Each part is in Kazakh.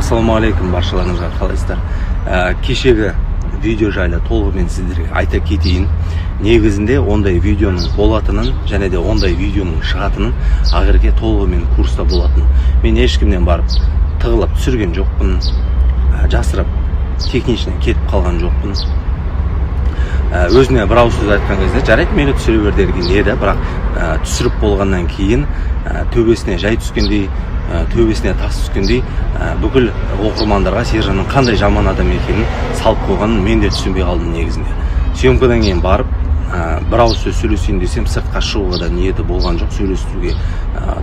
Ассалаумағалейкум, баршаларыңызға қалайсыздар. Кешегі видео жайлы толығымен сіздерге айта кетейін. Негізінде ондай видеоның болатынын және де ондай видеоның шығатынын ақырге толығымен курста болатын. Мен ешкімнен барып тығылып түсірген жоқпын, жасырып техничный кетіп қалған жоқпын. Өзіне бір ауыз сөз айтқан кезде жарайды мені түсіре бер деген еді, бірақ түсіріп болғаннан кейін төбесіне жай түскендей, төбесіне тас түскендей бүкіл оқырмандарға Сержанның қандай жаман адам екенін салып қойғанын мен де түсінбей қалдым негізінде. Съемкадан кейін барып бір ауыз сөз сөйлесейін десем сыртқа шығуға да ниеті болған жоқ, сөйлесуге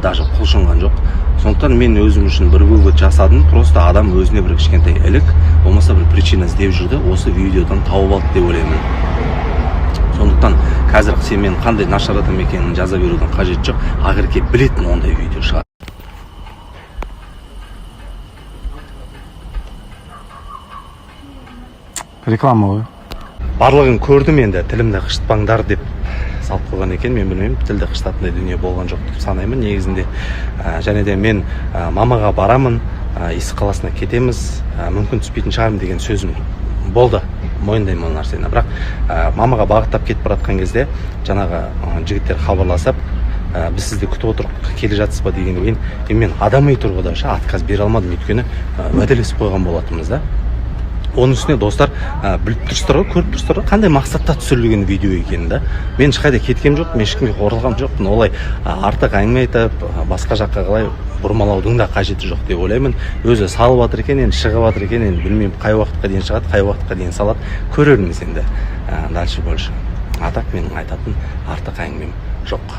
даже құлшынған жоқ. Сондықтан мен өзім үшін бір вывод жасадым, просто адам өзіне бір кішкентай ілік, болмаса бір причина іздеп жүрді, осы видеодан тауып алды деп ойлаймын. Сондықтан қазір сен мен қандай нашар адам екенін жаза берудің қажеті жоқ, ақыры білетін ондай видео шығар. Реклама ғой. Барлығын көрдім, енді тілімді қышытпаңдар деп салып қойған екен. Мен білмеймін, тілді қышытатындай дүние болған жоқ деп санаймын негізінде. Және де мен мамаға барамын, Иссық қаласына кетеміз, мүмкін түспейтін шығармын деген сөзім болды, мойындаймын ол нәрсені. Бірақ мамаға бағыттап кетіп баратқан кезде жаңағы жігіттер хабарласып, біз сізді күтіп отырып келе жатсыз ба дегеннен кейін мен адами тұрғыда отказ бере алмадым, өйткені уәделесіп қойған болатынбыз да. Оның үстіне достар, біліп тұрсыздар ғой, көріп тұрсыздар ғой, қандай мақсатта түсірілген видео екенін да. Мен ешқайда кеткем жоқпын, ешкімге қорылған жоқпын. Олай артық әңгіме айтып, басқа жаққа қалай бұрмалаудың да қажеті жоқ деп ойлаймын. Өзі салып жатыр екен, енді шығып жатыр екен, енді білмеймін қай уақытқа дейін шығады, қай уақытқа дейін салады. Көрерміз енді. Дальше больше. А так менің айтатын артық әңгімем жоқ.